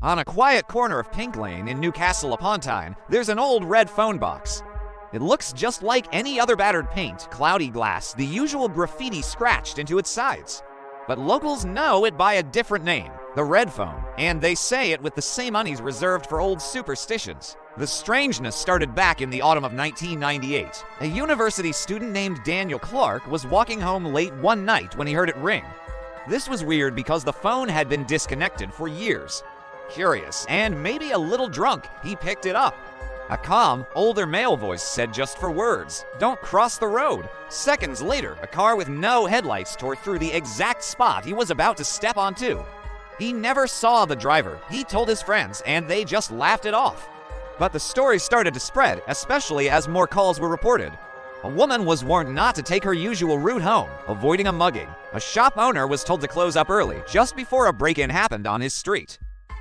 On a quiet corner of Pink Lane in Newcastle upon Tyne, there's an old red phone box. It looks just like any other battered paint, cloudy glass, the usual graffiti scratched into its sides. But locals know it by a different name, the red phone, and they say it with the same unease reserved for old superstitions. The strangeness started back in the autumn of 1998. A university student named Daniel Clark was walking home late one night when he heard it ring. This was weird because the phone had been disconnected for years. Curious, and maybe a little drunk, he picked it up. A calm, older male voice said just for words, "Don't cross the road." Seconds later, a car with no headlights tore through the exact spot he was about to step onto. He never saw the driver, he told his friends, and they just laughed it off. But the story started to spread, especially as more calls were reported. A woman was warned not to take her usual route home, avoiding a mugging. A shop owner was told to close up early, just before a break-in happened on his street.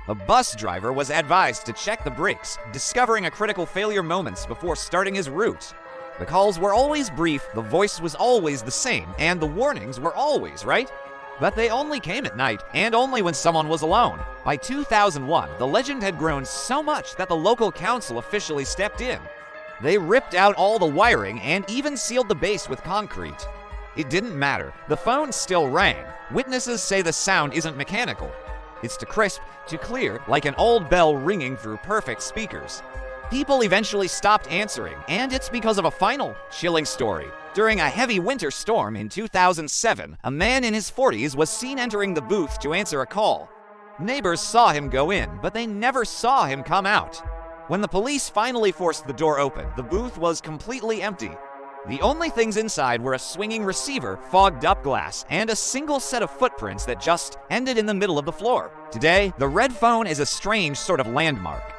A bus driver was advised to check the brakes, discovering a critical failure moments before starting his route. The calls were always brief, the voice was always the same, and the warnings were always right. But they only came at night, and only when someone was alone. By 2001, the legend had grown so much that the local council officially stepped in. They ripped out all the wiring and even sealed the base with concrete. It didn't matter, the phone still rang. Witnesses say the sound isn't mechanical. It's too crisp, too clear, like an old bell ringing through perfect speakers. People eventually stopped answering, and it's because of a final, chilling story. During a heavy winter storm in 2007, a man in his 40s was seen entering the booth to answer a call. Neighbors saw him go in, but they never saw him come out. When the police finally forced the door open, the booth was completely empty. The only things inside were a swinging receiver, fogged-up glass, and a single set of footprints that just ended in the middle of the floor. Today, the red phone is a strange sort of landmark.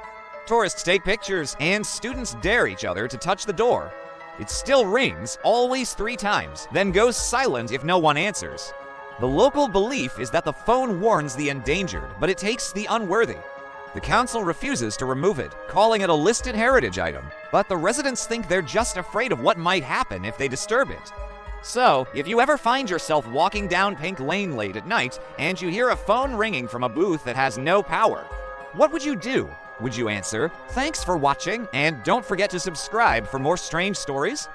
Tourists take pictures, and students dare each other to touch the door. It still rings, always 3 times, then goes silent if no one answers. The local belief is that the phone warns the endangered, but it takes the unworthy. The council refuses to remove it, calling it a listed heritage item, but the residents think they're just afraid of what might happen if they disturb it. So, if you ever find yourself walking down Pink Lane late at night and you hear a phone ringing from a booth that has no power, what would you do? Would you answer? Thanks for watching, and don't forget to subscribe for more strange stories.